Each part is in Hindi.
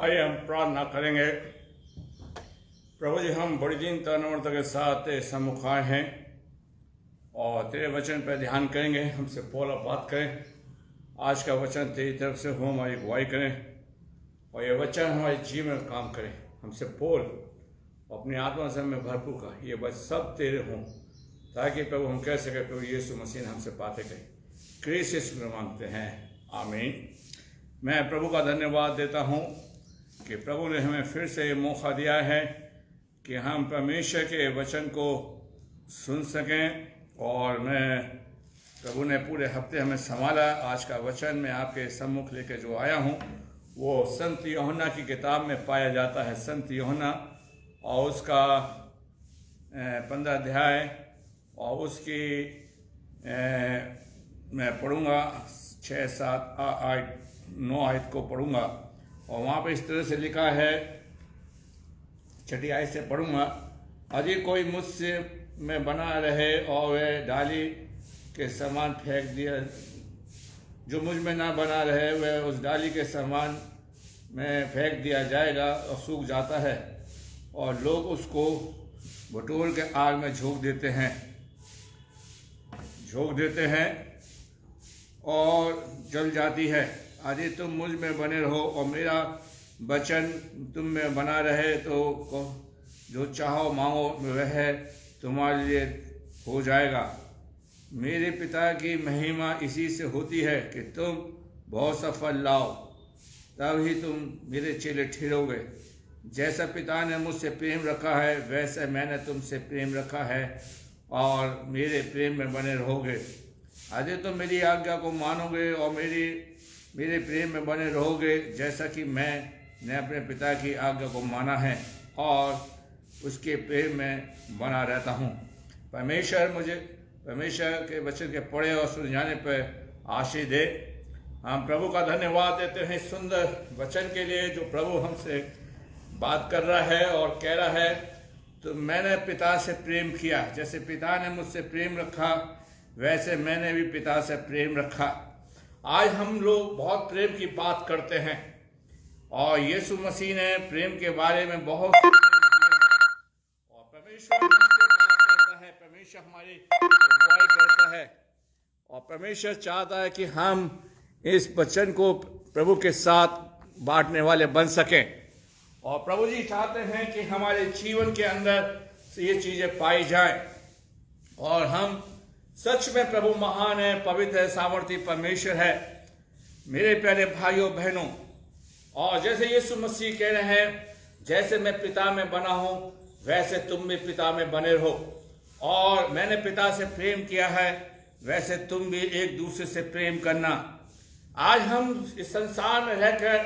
आइए हम प्रार्थना करेंगे। प्रभु जी, हम बड़ी दिन तनवरता के साथ सम्मुख आए हैं और तेरे वचन पर ध्यान करेंगे। हमसे बोला बात करें। आज का वचन तेरी तरफ से हो, हमारी अगुवाई करें और ये वचन हमारे जीवन में काम करें। हमसे बोल, अपनी आत्मा से हमें भरपूर कर, ये बस सब तेरे हों, ताकि प्रभु हम कह सके प्रभु यीशु मसीह ने हमसे बातें कही। क्रिस यीशु में मांगते हैं, आमीन। मैं प्रभु का धन्यवाद देता हूँ कि प्रभु ने हमें फिर से ये मौका दिया है कि हम परमेश्वर के वचन को सुन सकें। और प्रभु ने पूरे हफ्ते हमें संभाला। आज का वचन मैं आपके सम्मुख लेके जो आया हूँ वो संत यूहन्ना की किताब में पाया जाता है। संत यूहन्ना और उसका 15 अध्याय और उसकी मैं पढ़ूँगा 6, 7, 8, 9 आयत को पढ़ूँगा। और वहाँ पर इस तरह से लिखा है, 6 आयत से पढ़ूँगा। यदि कोई मुझसे में बना रहे और वह डाली के समान फेंक दिया, जो मुझ में ना बना रहे वह उस डाली के समान में फेंक दिया जाएगा और सूख जाता है, और लोग उसको बटोर के आग में झोंक देते हैं और जल जाती है। यदि तुम मुझ में बने रहो और मेरा वचन तुम में बना रहे तो जो चाहो मांगो वह तुम्हारे लिए हो जाएगा। मेरे पिता की महिमा इसी से होती है कि तुम बहुत सा फल लाओ, तब ही तुम मेरे चेले ठहरोगे। जैसा पिता ने मुझसे प्रेम रखा है वैसे मैंने तुमसे प्रेम रखा है और मेरे प्रेम में बने रहोगे। यदि तुम मेरी आज्ञा को मानोगे और मेरे प्रेम में बने रहोगे, जैसा कि मैंने अपने पिता की आज्ञा को माना है और उसके प्रेम में बना रहता हूँ। परमेश्वर के वचन के पढ़े और सुन जाने पर आशीष दे। हम प्रभु का धन्यवाद देते हैं सुंदर वचन के लिए जो प्रभु हमसे बात कर रहा है और कह रहा है, तो मैंने पिता से प्रेम किया, जैसे पिता ने मुझसे प्रेम रखा वैसे मैंने भी पिता से प्रेम रखा। आज हम लोग बहुत प्रेम की बात करते हैं और यीशु मसीह ने प्रेम के बारे में बहुत और परमेश्वर हमसे बात करता है, परमेश्वर हमारी अगुवाई करता है और परमेश्वर चाहता है कि हम इस वचन को प्रभु के साथ बांटने वाले बन सकें। और प्रभु जी चाहते हैं कि हमारे जीवन के अंदर ये चीजें पाई जाएं और हम सच में प्रभु महान है, पवित्र है, सामर्थी परमेश्वर है। मेरे प्यारे भाइयों बहनों, और जैसे यीशु मसीह कह रहे हैं, जैसे मैं पिता में बना हूं वैसे तुम भी पिता में बने रहो, और मैंने पिता से प्रेम किया है वैसे तुम भी एक दूसरे से प्रेम करना। आज हम इस संसार में रहकर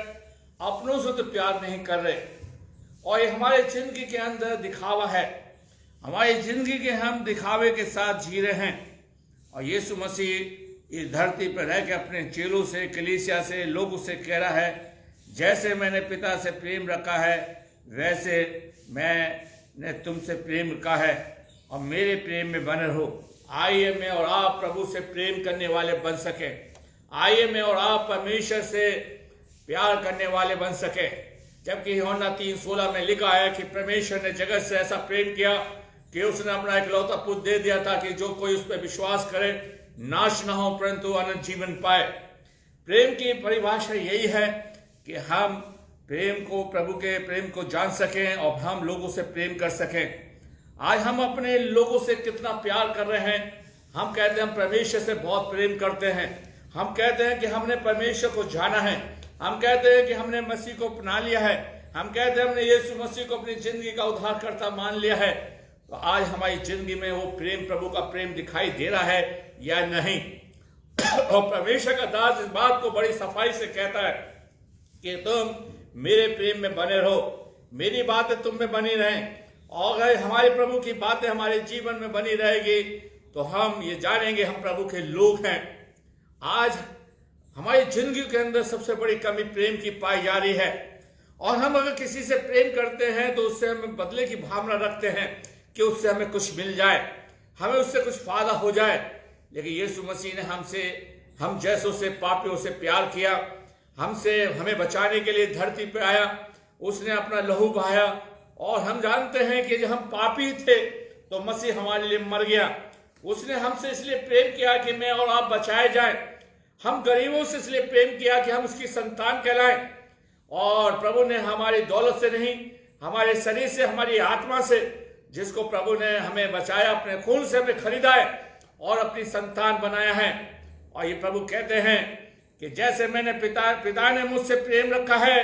अपनों से तो प्यार नहीं कर रहे और ये हमारे जिंदगी के अंदर दिखावा है। हमारी जिंदगी के हम दिखावे के साथ जी रहे हैं और यीशु मसीह इस धरती पर रह के अपने चेलों से, कलीसिया से, लोगों से कह रहा है, जैसे मैंने पिता से प्रेम रखा है वैसे मैंने तुमसे प्रेम रखा है और मेरे प्रेम में बने रहो। आइए मैं और आप प्रभु से प्रेम करने वाले बन सके। आइए मैं और आप परमेश्वर से प्यार करने वाले बन सके। जबकि यूहन्ना 3:16 में लिखा है कि परमेश्वर ने जगत से ऐसा प्रेम किया कि उसने अपना इकलौता पुत्र दे दिया था कि जो कोई उस पर विश्वास करे नाश न हो परंतु अनंत जीवन पाए। प्रेम की परिभाषा यही है कि हम प्रेम को, प्रभु के प्रेम को जान सकें और हम लोगों से प्रेम कर सकें। आज हम अपने लोगों से कितना प्यार कर रहे हैं। हम कहते हैं हम परमेश्वर से बहुत प्रेम करते हैं। हम कहते हैं कि हमने परमेश्वर को जाना है। हम कहते हैं कि हमने मसीह को अपना लिया है। हम कहते हैं हमने यीशु मसीह को अपनी जिंदगी का उद्धारकर्ता मान लिया है। तो आज हमारी जिंदगी में वो प्रेम, प्रभु का प्रेम दिखाई दे रहा है या नहीं? और परमेश्वर का दास इस बात को बड़ी सफाई से कहता है कि तुम मेरे प्रेम में बने रहो, मेरी बातें तुम में बनी रहें। और अगर हमारे प्रभु की बातें हमारे जीवन में बनी रहेगी तो हम ये जानेंगे हम प्रभु के लोग हैं। आज हमारी जिंदगी के अंदर सबसे बड़ी कमी प्रेम की पाई जा रही है और हम अगर किसी से प्रेम करते हैं तो उससे हम बदले की भावना रखते हैं कि उससे हमें कुछ मिल जाए, हमें उससे कुछ फायदा हो जाए। लेकिन यीशु मसीह ने हम जैसों से, पापियों से प्यार किया। हमें बचाने के लिए धरती पे आया, उसने अपना लहू बहाया। और हम जानते हैं कि जब हम पापी थे तो मसीह हमारे लिए मर गया। उसने हमसे इसलिए प्रेम किया कि मैं और आप बचाए जाए। हम गरीबों से इसलिए प्रेम किया कि हम उसकी संतान कहलाएं। और प्रभु ने हमारी दौलत से नहीं, हमारे शरीर से, हमारी आत्मा से, जिसको प्रभु ने हमें बचाया, अपने खून से हमें खरीदा है और अपनी संतान बनाया है। और ये प्रभु कहते हैं कि जैसे मैंने पिता ने मुझसे प्रेम रखा है,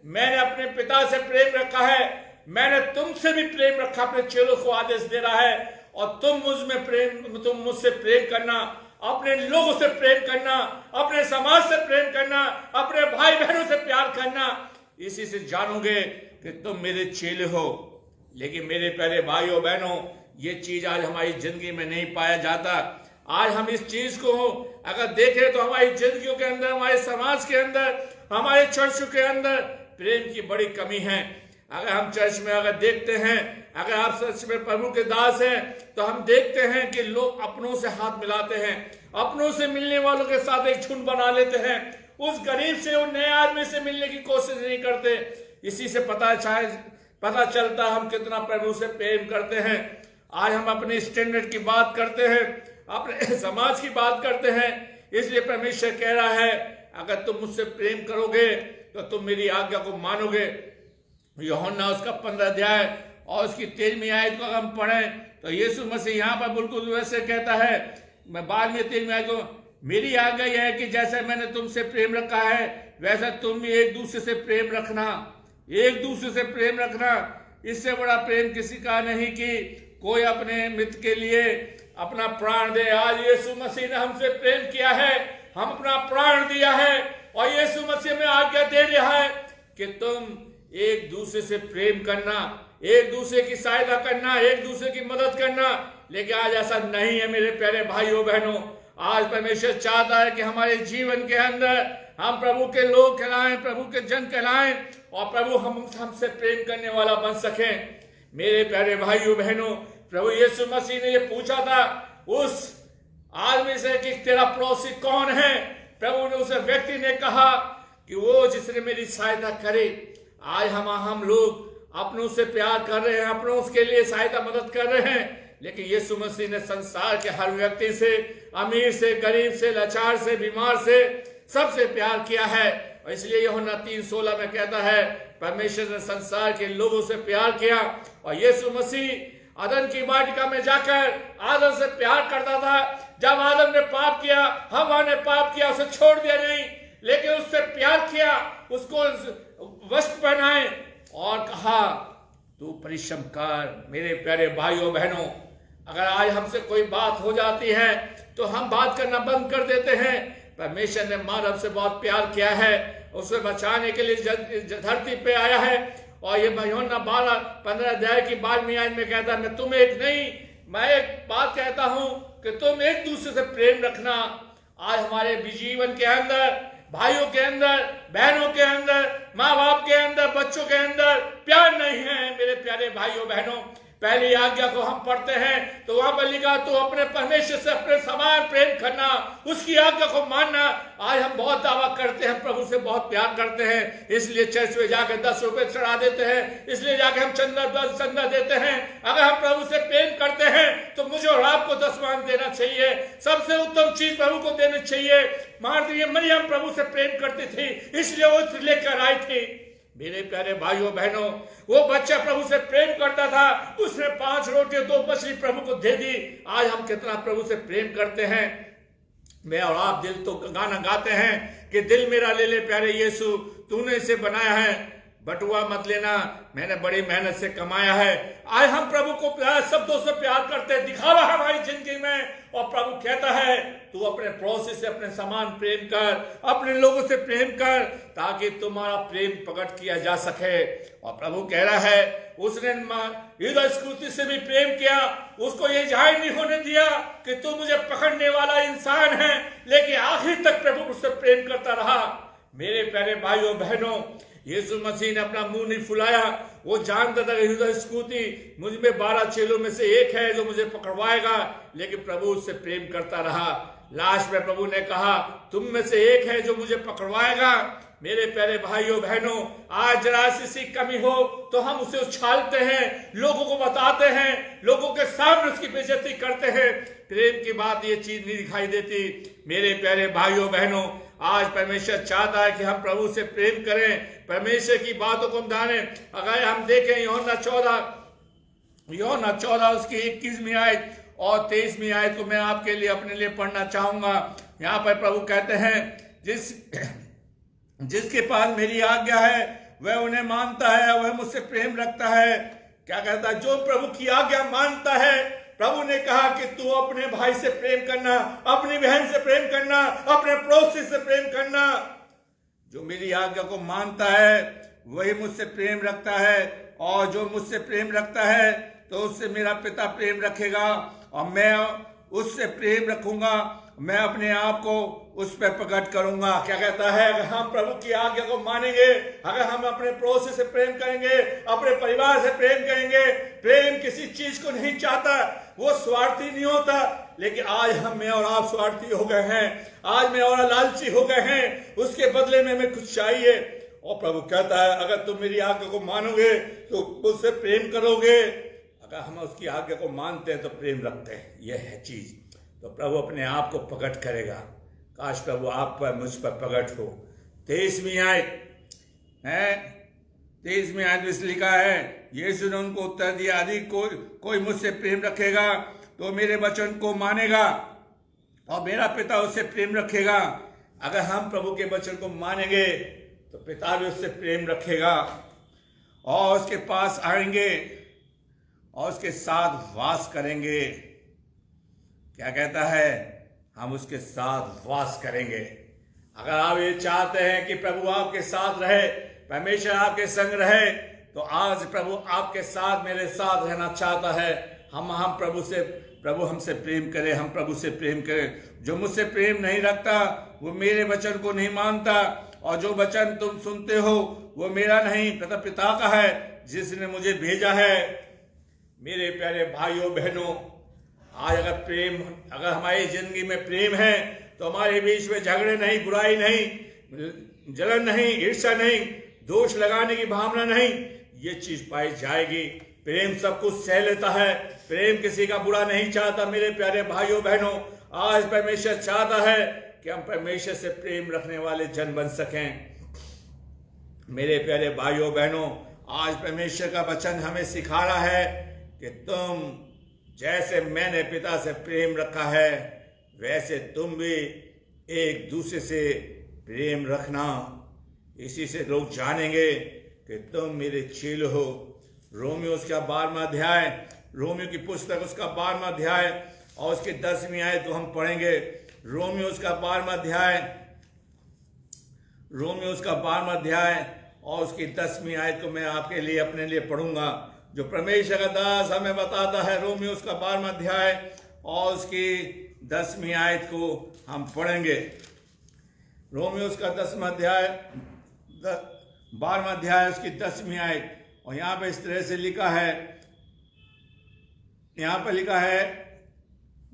मैंने अपने पिता से प्रेम रखा है, मैंने तुमसे भी प्रेम रखा। अपने चेलों को आदेश दे रहा है, और तुम मुझसे प्रेम करना, अपने लोगों से प्रेम करना, अपने समाज से प्रेम करना, अपने भाई बहनों से प्यार करना। इसी से जानोगे कि तुम मेरे चेले हो। लेकिन मेरे प्यारे भाइयों बहनों, ये चीज आज हमारी जिंदगी में नहीं पाया जाता। आज हम इस चीज को अगर देखें तो हमारी जिंदगियों के अंदर, हमारे समाज के अंदर, हमारे चर्च के अंदर प्रेम की बड़ी कमी है। अगर हम चर्च में अगर देखते हैं, अगर आप सच में प्रभु के दास हैं, तो हम देखते हैं कि लोग अपनों से हाथ मिलाते हैं, अपनों से मिलने वालों के साथ एक झुंड बना लेते हैं। उस गरीब से, उस नए आदमी से मिलने की कोशिश नहीं करते। इसी से पता चलता हम कितना प्रभु से प्रेम करते हैं। आज हम अपने स्टैंडर्ड की बात करते हैं, अपने समाज की बात करते हैं। इसलिए परमेश्वर कह रहा है, अगर तुम मुझसे प्रेम करोगे तो तुम मेरी आज्ञा को मानोगे। यूहन्ना उसका 15 अध्याय और उसकी 13वीं आयत को हम पढ़ें तो यीशु मसीह यहाँ पर बिल्कुल वैसे कहता है। मैं बाद में 13वीं आयत को, मेरी आज्ञा यह है कि जैसे मैंने तुमसे प्रेम रखा है वैसा तुम भी एक दूसरे से प्रेम रखना, एक दूसरे से प्रेम रखना। इससे बड़ा प्रेम किसी का नहीं कि कोई अपने मित्र के लिए अपना प्राण दे। आज यीशु मसीह ने हमसे प्रेम किया है, हम अपना प्राण दिया है, और यीशु मसीह में आज्ञा दे रहा है कि तुम एक दूसरे से प्रेम करना, एक दूसरे की सहायता करना, एक दूसरे की मदद करना। लेकिन आज ऐसा नहीं है मेरे प्यारे भाइयों बहनों। आज परमेश्वर चाहता है कि हमारे जीवन के अंदर हम प्रभु के लोग कहलाएं, प्रभु के जन कहलाएं, और प्रभु हमसे प्रेम करने वाला बन सकें। मेरे प्यारे भाइयों बहनों, प्रभु यीशु मसीह ने ये पूछा था उस आदमी से कि तेरा पड़ोसी कौन है। प्रभु ने उस व्यक्ति ने कहा कि वो जिसने मेरी सहायता करे। आज हम लोग अपनों से प्यार कर रहे हैं, अपनों के लिए सहायता मदद कर रहे हैं। लेकिन यीशु मसीह ने संसार के हर व्यक्ति से, अमीर से, गरीब से, लाचार से, बीमार से, सबसे प्यार किया है। और इसलिए यूहन्ना 3:16 में कहता है, परमेश्वर ने संसार के लोगों से प्यार किया। और यीशु मसीह आदम की वाटिका में जाकर आदम से प्यार करता था। जब आदम ने पाप किया, हव्वा ने पाप किया, उसे छोड़ दिया नहीं, लेकिन उससे प्यार किया, उसको वस्त्र पहनाए और कहा तू परिश्रम कर। मेरे प्यारे भाइयों बहनों, अगर आज हमसे कोई बात हो जाती है तो हम बात करना बंद कर देते हैं। परमेश्वर ने मानव से बहुत प्यार किया है, उसे बचाने के लिए धरती पे आया है। और ये यूहन्ना 15 अध्याय की 12वीं आयत में कहता है, मैं तुम्हें एक नहीं, मैं एक बात कहता हूं कि तुम एक दूसरे से प्रेम रखना। आज हमारे जीवन के अंदर, भाइयों के अंदर, बहनों के अंदर, माँ बाप के अंदर, बच्चों के अंदर प्यार नहीं है। मेरे प्यारे भाइयों बहनों, पहली आज्ञा को हम पढ़ते हैं तो वहां पर लिखा, तो अपने परमेश्वर से अपने समान प्रेम करना, उसकी आज्ञा को मानना। आज हम बहुत दावा करते हैं, प्रभु से बहुत प्यार करते हैं, इसलिए चर्च में जाकर 10 रुपए चढ़ा देते हैं, इसलिए जाकर हम चंदा देते हैं। अगर हम प्रभु से प्रेम करते हैं तो मुझे और आपको 10 मान देना चाहिए। सबसे उत्तम चीज प्रभु को देनी चाहिए। मार्था मरियम प्रभु से प्रेम करती थी, इसलिए वो लेकर आई थी। मेरे प्यारे भाइयों बहनों, वो बच्चा प्रभु से प्रेम करता था, उसने 5 रोटी 2 मछली प्रभु को दे दी। आज हम कितना प्रभु से प्रेम करते हैं। मैं और आप दिल तो गाना गाते हैं कि दिल मेरा ले ले प्यारे यीशु, तूने इसे बनाया है, बटुआ मत लेना, मैंने बड़ी मेहनत से कमाया है। आज हम प्रभु को प्यार, शब्दों से प्यार करते हैं, दिखावा हमारी जिंदगी में। और प्रभु कहता है तू अपने पड़ोसी से अपने समान प्रेम कर, अपने लोगों से प्रेम कर, ताकि तुम्हारा प्रेम प्रकट किया जा सके। और प्रभु कह रहा है उसने युद्ध स्कृति से भी प्रेम किया, उसको ये जाहिर नहीं होने दिया कि तू मुझे पकड़ने वाला इंसान है, लेकिन आखिर तक प्रभु उससे प्रेम करता रहा। मेरे प्यारे भाइयों बहनों, यीशु मसीह ने अपना मुंह नहीं फुलाया। वो जानता था कि युद्ध स्कृति मुझ में 12 चेलों में से एक है जो मुझे पकड़वाएगा, लेकिन प्रभु उससे प्रेम करता रहा। लास्ट में प्रभु ने कहा, तुम में से एक है जो मुझे पकड़वाएगा। मेरे प्यारे भाइयों बहनों, आज जरा सी कमी हो तो हम उसे उछालते हैं, लोगों को बताते हैं, लोगों के सामने उसकी बेइज्जती करते हैं। प्रेम की बात ये चीज नहीं दिखाई देती। मेरे प्यारे भाइयों बहनों, आज परमेश्वर चाहता है कि हम प्रभु से प्रेम करें, परमेश्वर की बातों को जाने। अगर हम देखें यूहन्ना 14 उसकी 21वीं आयत और 23वीं आयत को मैं आपके लिए अपने लिए पढ़ना चाहूंगा। यहाँ पर प्रभु कहते हैं, जिसके पास मेरी आज्ञा है वह उन्हें मानता है, वह मुझसे प्रेम रखता है। क्या कहता है? जो प्रभु की आज्ञा मानता है। प्रभु ने कहा कि तू अपने भाई से प्रेम करना, अपनी बहन से प्रेम करना, अपने पड़ोसी से प्रेम करना। जो मेरी आज्ञा को मानता है वही मुझसे प्रेम रखता है, और जो मुझसे प्रेम रखता है तो उससे मेरा पिता प्रेम रखेगा, और मैं उससे प्रेम रखूंगा, मैं अपने आप को उस पर प्रकट करूंगा। क्या कहता है? अगर हम प्रभु की आज्ञा को मानेंगे, अगर हम अपने पड़ोसी से प्रेम करेंगे, अपने परिवार से प्रेम करेंगे। प्रेम किसी चीज को नहीं चाहता, वो स्वार्थी नहीं होता। लेकिन आज मैं और आप स्वार्थी हो गए हैं, आज मैं और लालची हो गए हैं, उसके बदले में हमें कुछ चाहिए। और प्रभु कहता है, अगर तुम मेरी आज्ञा को मानोगे तो मुझसे प्रेम करोगे। अगर हम उसकी आज्ञा को मानते हैं तो प्रेम रखते हैं, यह है चीज। तो प्रभु अपने आप को प्रकट करेगा। काश प्रभु आप पर, मुझ पर प्रकट हो। 23वीं आयत में लिखा है, यीशु ने उनको उत्तर दिया, यदि कोई मुझसे प्रेम रखेगा तो मेरे वचन को मानेगा, और मेरा पिता उससे प्रेम रखेगा। अगर हम प्रभु के वचन को मानेंगे तो पिता भी उससे प्रेम रखेगा, और उसके पास आएंगे और उसके साथ वास करेंगे। क्या कहता है? हम उसके साथ वास करेंगे। अगर आप ये चाहते हैं कि प्रभु आपके साथ रहे, परमेश्वर आपके संग रहे, तो आज प्रभु आपके साथ, मेरे साथ रहना चाहता है। हम प्रभु हमसे प्रेम करे, हम प्रभु से प्रेम करें। जो मुझसे प्रेम नहीं रखता वो मेरे वचन को नहीं मानता, और जो वचन तुम सुनते हो वो मेरा नहीं, पिता का है जिसने मुझे भेजा है। मेरे प्यारे भाइयों बहनों, आज अगर हमारी जिंदगी में प्रेम है तो हमारे बीच में झगड़े नहीं, बुराई नहीं, जलन नहीं, ईर्ष्या नहीं, दोष लगाने की भावना नहीं, ये चीज पाई जाएगी। प्रेम सब कुछ सह लेता है, प्रेम किसी का बुरा नहीं चाहता। मेरे प्यारे भाइयों बहनों, आज परमेश्वर चाहता है कि हम परमेश्वर से प्रेम रखने वाले जन बन सकें। मेरे प्यारे भाइयों बहनों, आज परमेश्वर का वचन हमें सिखा रहा है कि तुम जैसे मैंने पिता से प्रेम रखा है वैसे तुम भी एक दूसरे से प्रेम रखना। इसी से लोग जानेंगे कि तुम मेरे चेले हो। रोमियो उसका 12वां अध्याय, रोमियो की पुस्तक उसका 12वां अध्याय और उसकी 10वीं आयत को हम पढ़ेंगे। रोमियो उसका 12वां अध्याय और उसकी 10वीं आयत को मैं आपके लिए, अपने लिए पढ़ूंगा। जो परमेश्वर का दास हमें बताता है, रोमियो उसका 12वां अध्याय और उसकी 10वीं आयत को हम पढ़ेंगे। रोमियो उसका 10वां अध्याय, 12वां अध्याय उसकी 10वीं आयत। और यहाँ पे इस तरह से लिखा है, यहाँ पर लिखा है,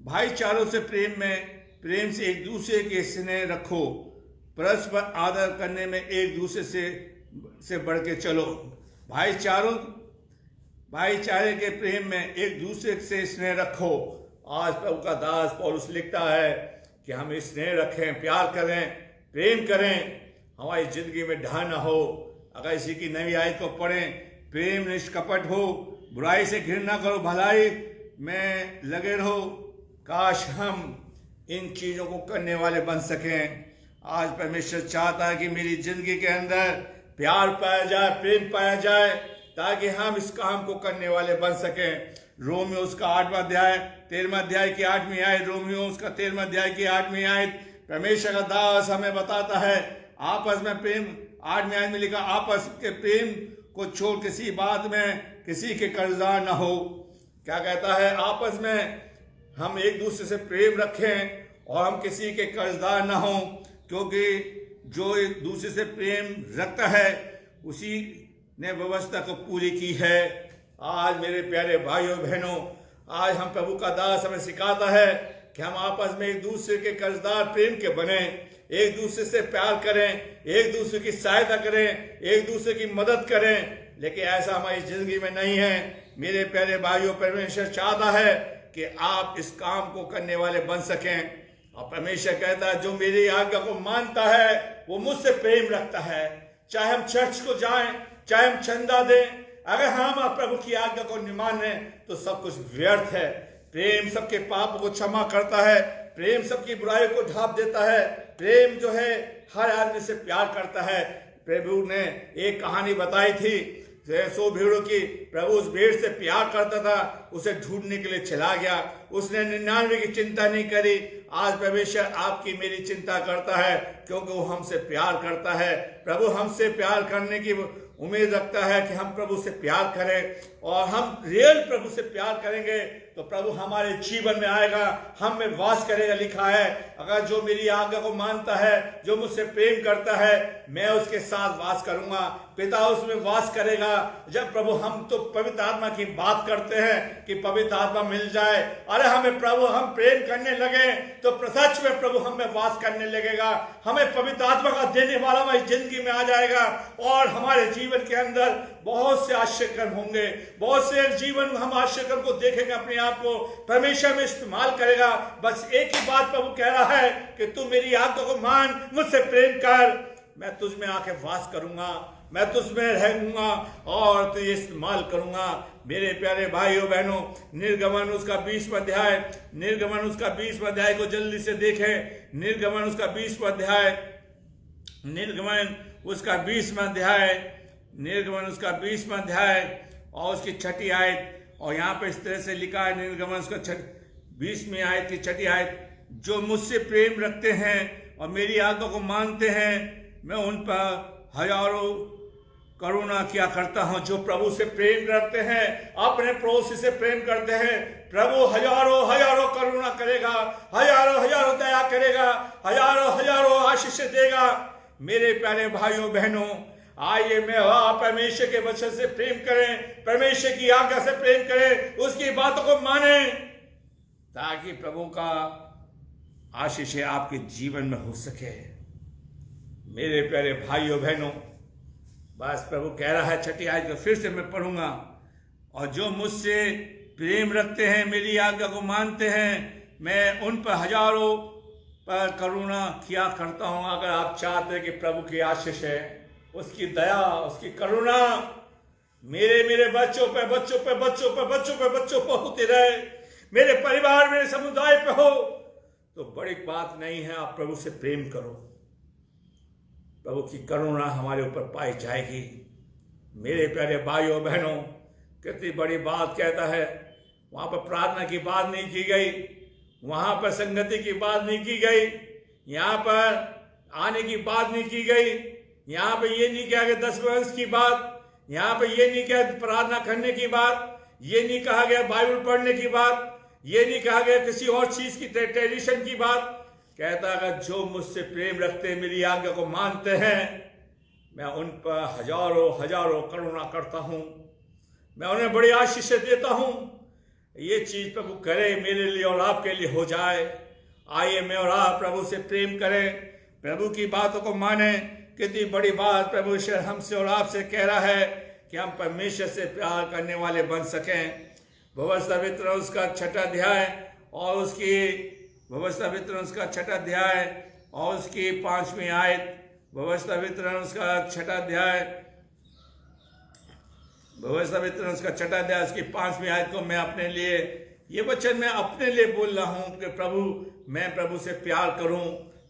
भाईचारों से प्रेम से एक दूसरे के स्नेह रखो, परस्पर आदर करने में एक दूसरे से बढ़ के चलो। भाईचारे के प्रेम में एक दूसरे से स्नेह रखो। आज प्रभु का दास पौलुस लिखता है कि हम स्नेह रखें, प्यार करें, प्रेम करें, हमारी जिंदगी में ढाह न हो। अगर इसी की नई आयत को पढ़ें, प्रेम निष्कपट हो, बुराई से घृणा करो, भलाई में लगे रहो। काश हम इन चीजों को करने वाले बन सकें। आज परमेश्वर चाहता है कि मेरी जिंदगी के अंदर प्यार पाया जाए, प्रेम पाया जाए, ताकि हम इस काम को करने वाले बन सकें। रोमियो उसका 8वां अध्याय 13वां अध्याय की 8वीं आयत, रोमियो उसका 13वां अध्याय की 8वीं आयत, परमेश्वर का दास हमें बताता है आपस में प्रेम। 8वीं आयत में लिखा, आपस के प्रेम को छोड़ किसी बात में किसी के कर्जदार न हो। क्या कहता है? आपस में हम एक दूसरे से प्रेम रखें और हम किसी के कर्जदार न हो, क्योंकि जो एक दूसरे से प्रेम रखता है उसी ने व्यवस्था को पूरी की है। आज मेरे प्यारे भाइयों बहनों, आज हम प्रभु का दास हमें सिखाता है कि हम आपस में एक दूसरे के कर्जदार प्रेम के बने, एक दूसरे से प्यार करें, एक दूसरे की सहायता करें, एक दूसरे की मदद करें। लेकिन ऐसा हमारी जिंदगी में नहीं है। मेरे प्यारे भाइयों, परमेश्वर चाहता है कि आप इस काम को करने वाले बन सकें। और परमेश्वर कहता है जो मेरी आज्ञा को मानता है वो मुझसे प्रेम रखता है। चाहे हम चर्च को जाएं, चाहे हम चंदा दें, अगर हम प्रभु की आज्ञा को नहीं माने तो सब कुछ व्यर्थ है। प्रेम सबके पाप को क्षमा करता है, प्रेम सबकी बुराई को ढांप देता है, प्रेम जो है हर आदमी से प्यार करता है। प्रभु ने एक कहानी बताई थी 100 भेड़ों की। प्रभु उस भेड़ से प्यार करता था, उसे ढूंढने के लिए चला गया, उसने 99 की चिंता नहीं करी। आज परमेश्वर आपकी मेरी चिंता करता है क्योंकि वो हमसे प्यार करता है। प्रभु हमसे प्यार करने की उम्मीद रखता है कि हम प्रभु से प्यार करें और हम रियल प्रभु से प्यार करेंगे तो प्रभु हमारे जीवन में आएगा, हम में वास करेगा। लिखा है अगर जो मेरी आज्ञा को मानता है, जो मुझसे प्रेम करता है, मैं उसके साथ वास करूंगा, पिता उसमें वास करेगा। जब प्रभु हम तो पवित्र आत्मा की बात करते हैं कि पवित्र आत्मा मिल जाए, अरे हमें प्रभु हम प्रेम करने लगे तो सच में प्रभु हमें वास करने लगेगा। हमें पवित्र आत्मा का देने वाला हमारी जिंदगी में आ जाएगा और हमारे जीवन के अंदर बहुत से आश्चर्य होंगे, बहुत से जीवन हम आश्चर्य को देखेंगे। अपने आप को परमेश्वर में इस्तेमाल करेगा। बस एक ही बात प्रभु कह रहा है कि तू मेरी आज्ञा को मान, मुझसे प्रेम कर, मैं तुझ में आके वास करूंगा, मैं तुझ में रहूंगा और तुझे इस्तेमाल करूंगा। मेरे प्यारे भाइयों बहनों, निर्गमन उसका 20वां अध्याय, निर्गमन उसका 20वां अध्याय को जल्दी से देखें। निर्गमन उसका 20वां अध्याय, निर्गमन उसका 20वां अध्याय, निर्गमन उसका 20वां अध्याय और उसकी 6ठी आयत। और यहाँ पर इस तरह से लिखा है, निर्गमन उसका 20वीं आयत की 6ठी आयत, जो मुझसे प्रेम रखते हैं और मेरी आज्ञा को मानते हैं, मैं उन पर हजारों करुणा किया करता हूं। जो प्रभु से प्रेम करते हैं, अपने पड़ोसी से प्रेम करते हैं, प्रभु हजारों हजारों करुणा करेगा, हजारों हजारों दया करेगा, हजारों हजारों आशीष देगा। मेरे प्यारे भाइयों बहनों, आइए मैं आप परमेश्वर के वचन से प्रेम करें, परमेश्वर की आज्ञा से प्रेम करें, उसकी बातों को माने, ताकि प्रभु का आशीष आपके जीवन में हो सके। मेरे प्यारे भाइयों बहनों, बस प्रभु कह रहा है 6ठी आयत को फिर से मैं पढ़ूंगा, और जो मुझसे प्रेम रखते हैं, मेरी आज्ञा को मानते हैं, मैं उन पर हजारों पर करुणा किया करता हूं। अगर आप चाहते हैं कि प्रभु की आशीष है, उसकी दया, उसकी करुणा मेरे बच्चों पे बच्चों पे बच्चों पे बच्चों पे बच्चों पे होती रहे, मेरे परिवार, मेरे समुदाय पे हो, तो बड़ी बात नहीं है। आप प्रभु से प्रेम करो, प्रभु की करुणा हमारे ऊपर पाई जाएगी। मेरे प्यारे भाइयों बहनों, कितनी बड़ी बात कहता है। वहां पर प्रार्थना की बात नहीं की गई, वहां पर संगति की बात नहीं की गई, यहाँ पर आने की बात नहीं की गई, यहाँ पे ये नहीं कहा कि 10 वर्ष की बात, यहाँ पे ये नहीं कहा प्रार्थना करने की बात, ये नहीं कहा गया बाइबल पढ़ने की बात, ये नहीं कहा गया किसी और चीज की ट्रेडिशन की बात। कहता अगर जो मुझसे प्रेम रखते, मेरी आज्ञा को मानते हैं, मैं उन पर हजारों हजारों करुणा करता हूं, मैं उन्हें बड़ी आशीष देता हूं। ये चीज प्रभु करे मेरे लिए और आपके लिए हो जाए। आइए मैं और आप प्रभु से प्रेम करें, प्रभु की बातों को माने। कितनी बड़ी बात प्रभु ईश्वर हमसे और आपसे कह रहा है कि हम परमेश्वर से प्यार करने वाले बन सकें। व्यवस्था वितरण उसका 6ठा अध्याय और उसकी व्यवस्था वितरण उसका 6ठा अध्याय और उसकी 5वीं आयत। व्यवस्था वितरण उसका 6ठा अध्याय, व्यवस्था वितरण उसका 6ठा अध्याय उसकी 5वीं आयत को मैं अपने लिए, ये वचन मैं अपने लिए बोल रहा हूं कि प्रभु, मैं प्रभु से प्यार करूं,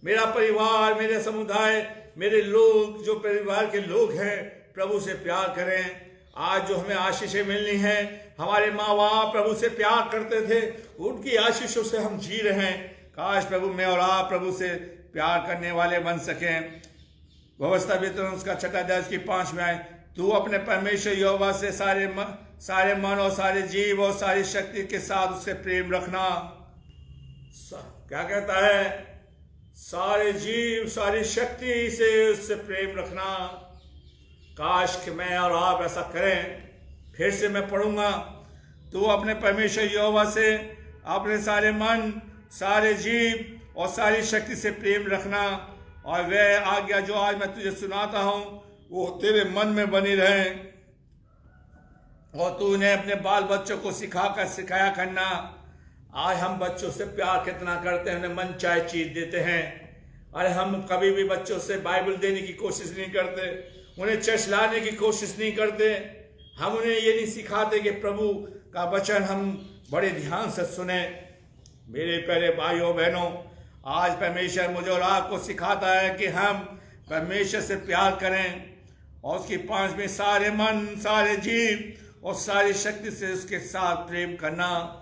मेरा परिवार, मेरे समुदाय, मेरे लोग, जो परिवार के लोग हैं, प्रभु से प्यार करें। आज जो हमें आशीषें मिलनी है, हमारे माँ बाप प्रभु से प्यार करते थे, उनकी आशीषों से हम जी रहे हैं। काश प्रभु मैं और आप प्रभु से प्यार करने वाले बन सकें। व्यवस्था वितरण उसका 6ठा अध्याय की 5वीं आयत, तू अपने परमेश्वर यहोवा से सारे मन और सारे जीव और सारी शक्ति के साथ उससे प्रेम रखना। क्या कहता है? सारे जीव, सारी शक्ति से उससे प्रेम रखना। काश कि मैं और आप ऐसा करें। फिर से मैं पढ़ूंगा, तू अपने परमेश्वर यहोवा से अपने सारे मन, सारे जीव और सारी शक्ति से प्रेम रखना, और वह आज्ञा जो आज मैं तुझे सुनाता हूं वो तेरे मन में बनी रहे, और तू उन्हें अपने बाल बच्चों को सिखाया करना। आज हम बच्चों से प्यार कितना करते हैं, उन्हें मन चाहे चीज देते हैं। अरे हम कभी भी बच्चों से बाइबल देने की कोशिश नहीं करते, उन्हें चर्च लाने की कोशिश नहीं करते। हम उन्हें ये नहीं सिखाते कि प्रभु का वचन हम बड़े ध्यान से सुने। मेरे प्यारे भाइयों बहनों, आज परमेश्वर मुझे और आपको सिखाता है कि हम परमेश्वर से प्यार करें और उसकी पांच में सारे मन, सारे जीव और सारी शक्ति से उसके साथ प्रेम करना।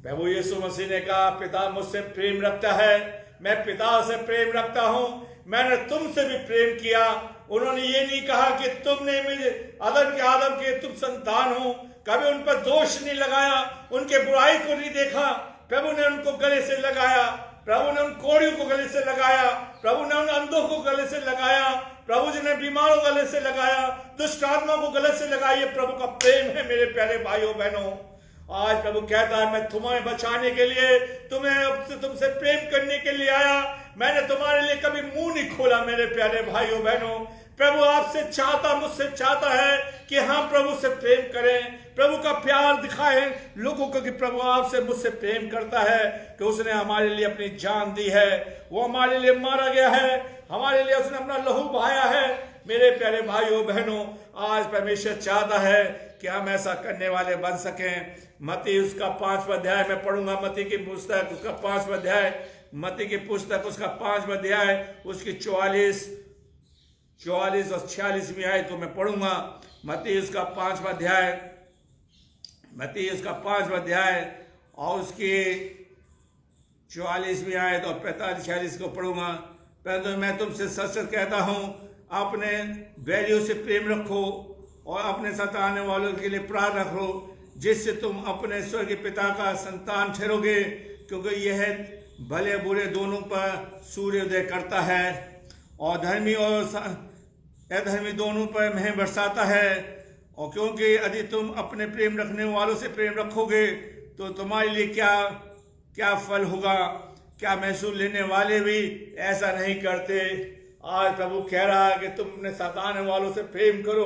प्रभु यीशु मसीह ने कहा, पिता मुझसे प्रेम रखता है, मैं पिता से प्रेम रखता हूं, मैंने तुमसे भी प्रेम किया। उन्होंने ये नहीं कहा कि तुमने मुझे आदम के तुम संतान हो, कभी उन पर दोष नहीं लगाया, उनके बुराई को नहीं देखा। प्रभु ने उनको गले से लगाया, प्रभु ने उन कोड़ियों को गले से लगाया, प्रभु ने उन अंधों को गले से लगाया, प्रभु जी ने बीमारों को गले से लगाया, दुष्ट आत्मा को गले से लगाया। ये प्रभु का प्रेम है मेरे प्यारे भाइयों बहनों। आज प्रभु कहता है, मैं तुम्हें बचाने के लिए, तुमसे प्रेम करने के लिए आया, मैंने तुम्हारे लिए कभी मुंह नहीं खोला। मेरे प्यारे भाइयों बहनों, प्रभु आपसे चाहता, मुझसे चाहता है कि हम प्रभु से प्रेम करें, प्रभु का प्यार दिखाएं लोगों को कि प्रभु आपसे मुझसे प्रेम करता है, कि उसने हमारे लिए अपनी जान दी है, वो हमारे लिए मारा गया है, हमारे लिए उसने अपना लहू बहाया है। मेरे प्यारे भाइयों बहनों, आज परमेश्वर चाहता है कि हम ऐसा करने वाले बन सकें। मत्ती उसका 5वां अध्याय में पढ़ूंगा, मत्ती की पुस्तक उसका 5वां अध्याय, मत्ती की पुस्तक उसका 5वां अध्याय, उसकी 44 और 46वीं आयत को मैं पढ़ूंगा। मत्ती उसका 5वां अध्याय, मत्ती उसका 5वां अध्याय और उसकी 44वीं आयत और 45-46 को पढ़ूंगा। परंतु मैं तुमसे सच सच कहता हूं, अपने बैरियों से प्रेम रखो और अपने साथ आने वालों के लिए प्रार्थना करो, जिससे तुम अपने स्वर्गीय पिता का संतान ठहरोगे, क्योंकि यह भले बुरे दोनों पर सूर्योदय करता है और धर्मी और अधर्मी दोनों पर मेंह बरसाता है। और क्योंकि यदि तुम अपने प्रेम रखने वालों से प्रेम रखोगे तो तुम्हारे लिए क्या फल होगा, क्या महसूस लेने वाले भी ऐसा नहीं करते। आज प्रभु कह रहा है कि तुम अपने साथ आने वालों से प्रेम करो।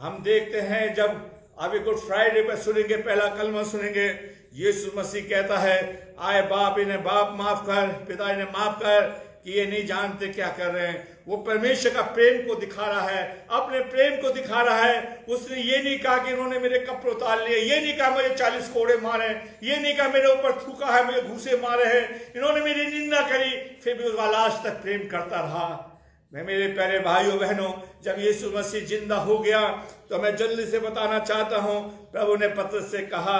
हम देखते हैं, जब अभी गुड फ्राइडे पर सुनेंगे, पहला कलमा सुनेंगे, यीशु मसीह कहता है, आए बाप इन्हें बाप माफ कर, पिता इन्हें माफ कर, कि ये नहीं जानते क्या कर रहे हैं। वो परमेश्वर का प्रेम को दिखा रहा है, अपने प्रेम को दिखा रहा है। उसने ये नहीं कहा कि इन्होंने मेरे कपड़े उतार लिए, ये नहीं कहा मुझे 40 कोड़े मारे, ये नहीं कहा मेरे ऊपर थूका है, मुझे घूसे मारे हैं, इन्होंने मेरी निंदा करी, फिर भी उसका लास्ट तक प्रेम करता रहा। मैं मेरे प्यारे भाइयों बहनों, जब यीशु मसीह जिंदा हो गया तो मैं जल्दी से बताना चाहता हूं, प्रभु ने पतरस से कहा,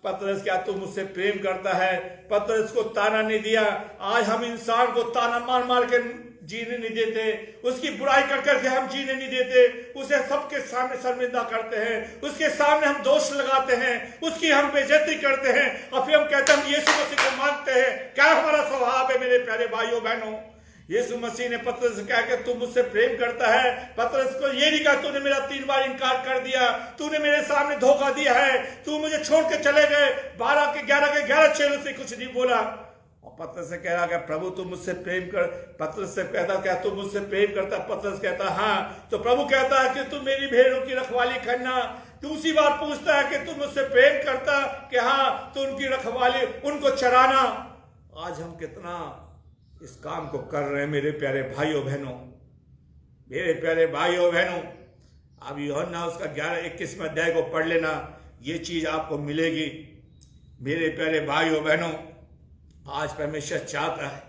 पतरस क्या तू मुझसे प्रेम करता है? पतरस को ताना नहीं दिया। आज हम इंसान को ताना मार मार के जीने नहीं देते, उसकी बुराई कर करके हम जीने नहीं देते, उसे सबके सामने शर्मिंदा करते हैं, उसके सामने हम दोष लगाते हैं, उसकी हम बेइज्जती करते हैं, और फिर हम कहते हैं हम यीशु मसीह को मानते हैं। क्या हमारा स्वभाव है मेरे प्यारे भाइयों बहनों? यीशु मसीह ने पतरस से कहा कि तू मुझसे प्रेम करता है। पतरस को ये नहीं कहा तूने मेरा 3 बार इनकार कर दिया, तूने मेरे सामने धोखा दिया है, तू मुझे छोड़ के चले गए। 12 के 11 चेलों से कुछ नहीं बोला। और पतरस से कह रहा कि प्रभु तू मुझसे प्रेम कर। पतरस से कहता क्या तू मुझसे प्रेम करता? पतरस कहता हाँ। तो प्रभु कहता है कि तू मेरी भेड़ों की रखवाली करना। दूसरी बार पूछता है कि तू मुझसे प्रेम करता? कि हाँ, तू उनकी रखवाली, उनको चराना। आज हम कितना इस काम को कर रहे हैं मेरे प्यारे भाइयों बहनों, मेरे प्यारे भाइयों बहनों। अब यूहन्ना उसका 11-21 अध्याय को पढ़ लेना, ये चीज आपको मिलेगी। मेरे प्यारे भाइयों बहनों, आज परमेश्वर चाहता है,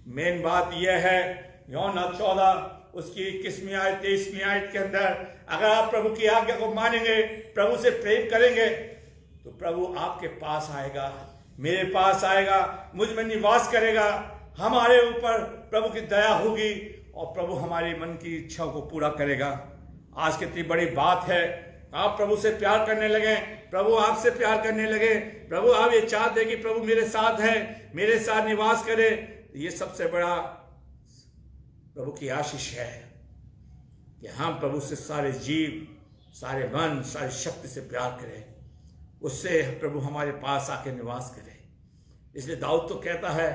मेन बात यह है, यूहन्ना 14 उसकी 21वीं आयत 23वीं आयत के अंदर, अगर आप प्रभु की आज्ञा को मानेंगे, प्रभु से प्रेम करेंगे, तो प्रभु आपके पास आएगा, मेरे पास आएगा, मुझ में निवास करेगा, हमारे ऊपर प्रभु की दया होगी और प्रभु हमारे मन की इच्छाओं को पूरा करेगा। आज कितनी बड़ी बात है, आप प्रभु से प्यार करने लगे, प्रभु आपसे प्यार करने लगे, प्रभु आप ये चाहते कि प्रभु मेरे साथ है, मेरे साथ निवास करे। ये सबसे बड़ा प्रभु की आशीष है कि हम प्रभु से सारे जीव, सारे मन, सारी शक्ति से प्यार करें, उससे प्रभु हमारे पास आके निवास करे। इसलिए दाऊद तो कहता है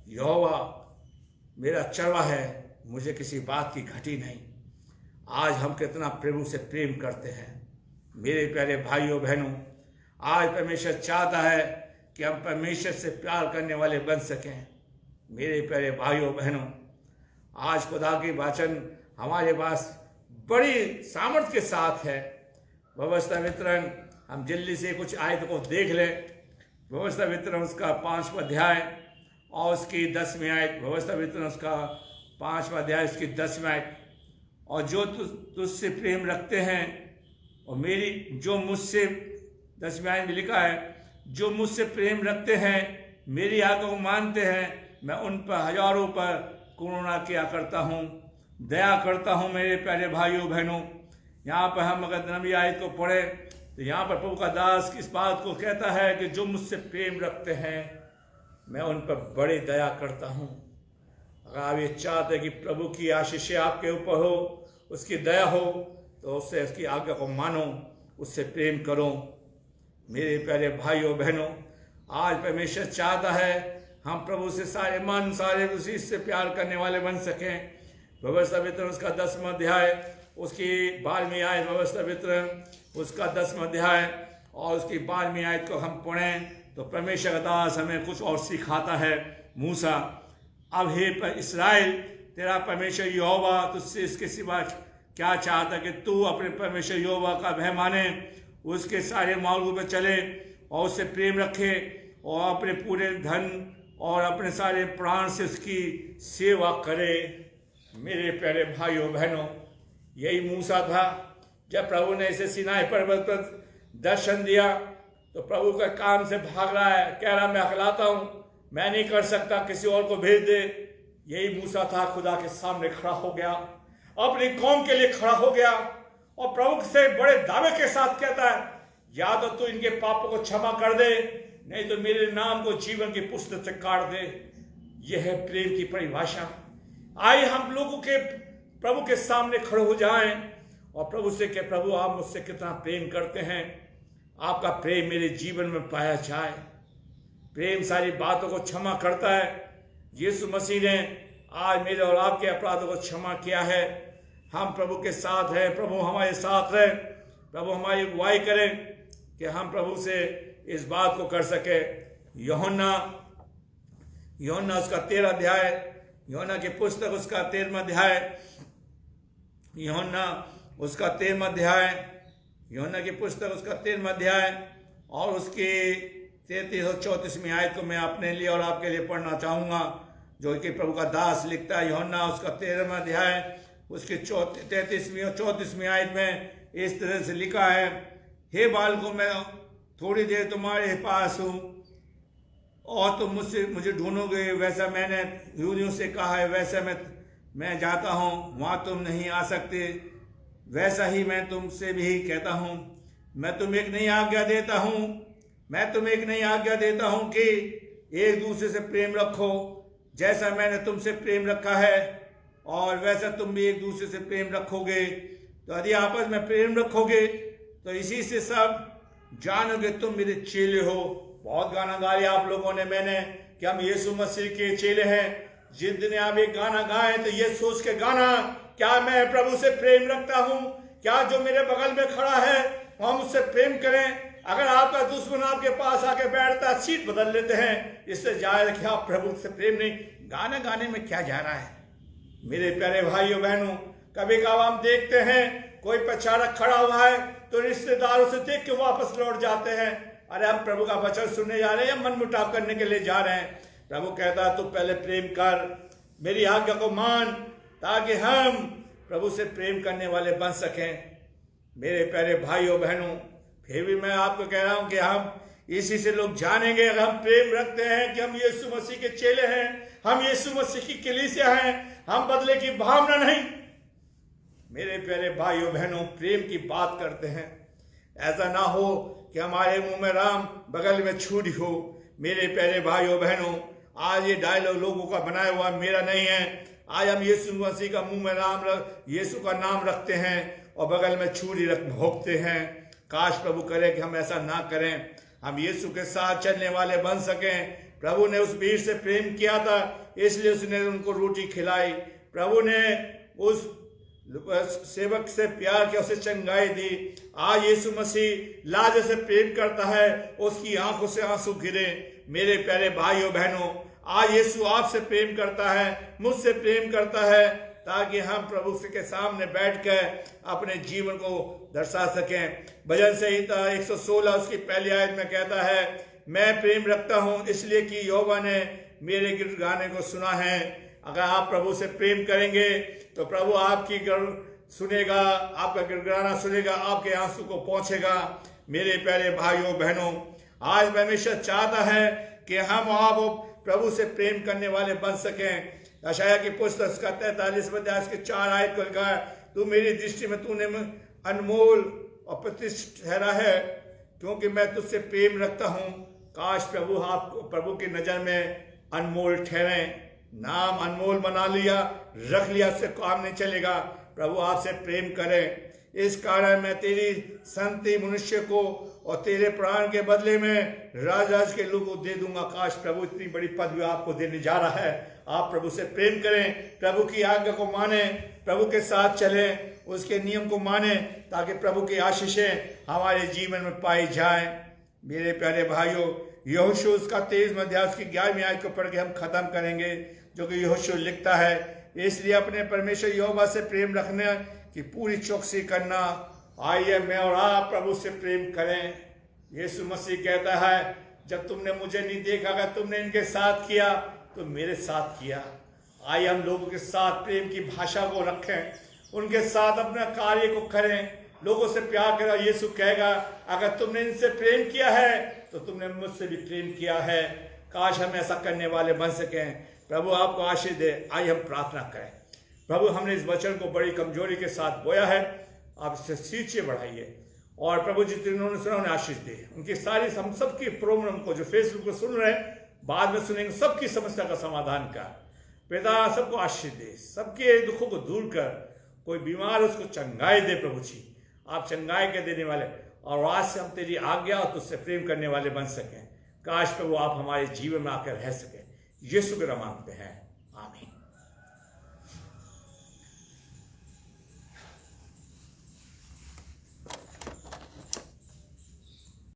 यहोवा मेरा चरवा है, मुझे किसी बात की घटी नहीं। आज हम कितना प्रभु से प्रेम करते हैं। मेरे प्यारे भाइयों बहनों, आज परमेश्वर चाहता है कि हम परमेश्वर से प्यार करने वाले बन सकें। मेरे प्यारे भाइयों बहनों, आज खुदा की वचन हमारे पास बड़ी सामर्थ्य के साथ है। व्यवस्था वितरण, हम जल्दी से कुछ आयत को देख लें। व्यवस्था वितरण उसका 5वां अध्याय और उसकी 10वीं आयत। व्यवस्था वितरण उसका 5वां अध्याय उसकी 10वीं आयत। और जो तुझसे प्रेम रखते हैं और मेरी जो मुझसे 10वीं आयत में लिखा है, जो मुझसे प्रेम रखते हैं, मेरी आज्ञा को मानते हैं, मैं उन पर हजारों पर करुणा किया करता हूँ, दया करता हूँ। मेरे प्यारे भाइयों बहनों, यहाँ पर हम अगर 9वीं आयत को पढ़े तो यहाँ पर प्रभु का दास इस बात को कहता है कि जो मुझसे प्रेम रखते हैं, मैं उन पर बड़ी दया करता हूँ। अगर आप ये चाहते हैं कि प्रभु की आशीषें आपके ऊपर हो, उसकी दया हो, तो उससे उसकी आज्ञा को मानो, उससे प्रेम करो। मेरे प्यारे भाइयों बहनों, आज परमेश्वर चाहता है हम प्रभु से सारे मन सारे उसी से प्यार करने वाले बन सकें। व्यवस्था वितरण उसका 10वां अध्याय उसकी 12वीं आयत। व्यवस्था वितरण उसका 10वां अध्याय और उसकी 12वीं आयत को हम पढ़ें तो परमेश्वर का दास हमें कुछ और सिखाता है। मूसा, अब हे इस्राएल, तेरा परमेश्वर यहोवा तुझसे इसके सिवा क्या चाहता कि तू अपने परमेश्वर यहोवा का भय माने, उसके सारे मार्गों पर चले और उससे प्रेम रखे और अपने पूरे धन और अपने सारे प्राण से उसकी सेवा करे। मेरे प्यारे भाइयों बहनों, यही मूसा था। जब प्रभु ने इसे सिनाई पर्वत पर दर्शन दिया तो प्रभु का काम से भाग रहा है, कह रहा मैं अकलाता हूं, मैं नहीं कर सकता, किसी और को भेज दे। यही मूसा था, खुदा के सामने खड़ा हो गया, अपनी कौम के लिए खड़ा हो गया और प्रभु से बड़े दावे के साथ कहता है, या तो तू इनके पापों को क्षमा कर दे, नहीं तो मेरे नाम को जीवन की पुस्तक से काट दे। यह है प्रेम की परिभाषा। आइए हम लोगों के प्रभु के सामने खड़े हो जाएं और प्रभु से कहे, प्रभु आप मुझसे कितना प्रेम करते हैं, आपका प्रेम मेरे जीवन में पाया जाए। प्रेम सारी बातों को क्षमा करता है। यीशु मसीह ने आज मेरे और आपके अपराधों को क्षमा किया है। हम प्रभु के साथ हैं, प्रभु हमारे साथ रहे, प्रभु हमारी अगुवाई करें कि हम प्रभु से इस बात को कर सके। यूहन्ना उसका 13 अध्याय, यूहन्ना की पुस्तक उसका 13वां अध्याय, यूहन्ना उसका 13वां अध्याय, यूहन्ना की पुस्तक उसका 13वां अध्याय और उसकी 33 और 34वीं आयत को मैं अपने लिए और आपके लिए पढ़ना चाहूँगा, जो कि प्रभु का दास लिखता है। यूहन्ना उसका 13वां अध्याय उसकी 33वीं और 34वीं आयत में इस तरह से लिखा है, हे बालकों, मैं थोड़ी देर तुम्हारे पास हूँ और तुम मुझे ढूंढोगे। वैसा मैंने यूनियों से कहा है, वैसा मैं जाता हूँ, वहाँ तुम नहीं आ सकते। वैसा ही मैं तुमसे भी कहता हूँ, मैं तुम्हें एक नई आज्ञा देता हूँ कि एक दूसरे से प्रेम रखो। जैसा मैंने तुमसे प्रेम रखा है और वैसा तुम भी एक दूसरे से प्रेम रखोगे। तो यदि आपस में प्रेम रखोगे तो इसी से सब जानोगे तुम मेरे चेले हो। बहुत गाना गाया आप लोगों ने, मैंने, कि हम यीशु मसीह के चेले हैं। जिस दिन आप एक गाना गाएं तो ये सोच के गाना, क्या मैं प्रभु से प्रेम रखता हूं? क्या जो मेरे बगल में खड़ा है हम उससे प्रेम करें? अगर आपका दुश्मन आपके पास आके बैठता है, सीट बदल लेते हैं, इससे जाए कि आप प्रभु से प्रेम नहीं। गाना गाने में क्या जा रहा है? मेरे प्यारे भाइयों बहनों, कभी कभार हम देखते हैं कोई प्रचारक खड़ा हुआ है तो रिश्तेदारों से देख के वापस लौट जाते हैं। अरे हम प्रभु का वचन सुनने जा रहे हैं या मन मुटाव करने के लिए जा रहे हैं? प्रभु कहता है तू पहले प्रेम कर, मेरी आज्ञा को मान, ताकि हम प्रभु से प्रेम करने वाले बन सकें। मेरे प्यारे भाइयों बहनों, फिर भी मैं आपको कह रहा हूं कि हम इसी से लोग जानेंगे, अगर हम प्रेम रखते हैं कि हम यीशु मसीह के चेले हैं, हम यीशु मसीह की कलीसिया हैं, हम बदले की भावना नहीं। मेरे प्यारे भाइयों बहनों, प्रेम की बात करते हैं, ऐसा ना हो कि हमारे मुंह में राम बगल में छुरी हो। मेरे प्यारे भाइयों बहनों, आज ये डायलॉग लोगों का बनाया हुआ मेरा नहीं है। आज हम यीशु मसीह का मुंह में यीशु का नाम रखते हैं और बगल में छुरी भोंकते हैं। काश प्रभु करे कि हम ऐसा ना करें, हम यीशु के साथ चलने वाले बन सकें, प्रभु ने उस भीड़ से प्रेम किया था, इसलिए उसने उनको रोटी खिलाई। प्रभु ने उस सेवक से प्यार किया, उसे चंगाई दी। आज यीशु मसीह लाजर से प्रेम करता है, उसकी आंखों से आंसू गिरे। मेरे प्यारे भाइयों बहनों, आज यीशु आपसे प्रेम करता है, मुझसे प्रेम करता है, ताकि हम प्रभु के सामने बैठकर अपने जीवन को दर्शा सकें। भजन संहिता 116 उसकी पहली आयत में कहता है, मैं प्रेम रखता हूं इसलिए कि यहोवा ने मेरे गिड़गिड़ाने को सुना है। अगर आप प्रभु से प्रेम करेंगे तो प्रभु आपकी सुनेगा, आपका गिड़गिड़ाना सुनेगा, आपके आंसू को पहुंचेगा। मेरे प्यारे भाइयों बहनों, आज परमेश्वर चाहता है कि हम आप प्रभु से प्रेम करने वाले बन सकें। यशायाह की पुस्तक का 43वें अध्याय के 4 आयत को लिखा है, तू मेरी दृष्टि में तूने अनमोल और प्रतिष्ठित ठहरा है, क्योंकि मैं तुझसे प्रेम रखता हूं। काश प्रभु आपको प्रभु की नजर में अनमोल ठहरे। नाम अनमोल बना लिया, रख लिया, उससे काम नहीं चलेगा। प्रभु आपसे प्रेम करें। इस कारण मैं तेरी संति मनुष्य को और तेरे प्राण के बदले में राज के लोग को दे दूंगा। काश प्रभु इतनी बड़ी पदवी आपको देने जा रहा है। आप प्रभु से प्रेम करें, प्रभु की आज्ञा को माने, प्रभु के साथ चलें, उसके नियम को माने, ताकि प्रभु की आशीषें हमारे जीवन में पाई जाएं। मेरे प्यारे भाइयों, यहोशू उसका 23वें अध्याय की 11वीं आयत को पढ़ के हम खत्म करेंगे, जो कि यहोशू लिखता है, इसलिए अपने परमेश्वर यहोवा से प्रेम रखने की पूरी चौकसी करना। आइए मैं और आप प्रभु से प्रेम करें। यीशु मसीह कहता है, जब तुमने मुझे नहीं देखा, अगर तुमने इनके साथ किया तो मेरे साथ किया। आइए हम लोगों के साथ प्रेम की भाषा को रखें, उनके साथ अपना कार्य को करें, लोगों से प्यार करें। यीशु कहेगा, अगर तुमने इनसे प्रेम किया है तो तुमने मुझसे भी प्रेम किया है। काश हम ऐसा करने वाले बन सकें। प्रभु आपको आशीष दे। आइए हम प्रार्थना करें। प्रभु, हमने इस वचन को बड़ी कमजोरी के साथ बोया है, आप इससे सींचे बढ़ाइए। और प्रभु जितने उन्होंने सुना उन्हें आशीष दे। उनकी सारी हम सबकी प्रोग्राम को जो फेसबुक पर सुन रहे हैं, बाद में सुनेंगे, सबकी समस्या का समाधान कर। पिता सबको आशीष दे, सबके दुखों को दूर कर। कोई बीमार है उसको चंगाई दे। प्रभु जी आप चंगाई के देने वाले, और आज से हम तेरी आज्ञा और तुझसे प्रेम करने वाले बन सकें। काश प्रभु आप हमारे जीवन में आकर रह सके। यीशु के नाम मांगते हैं, आमीन।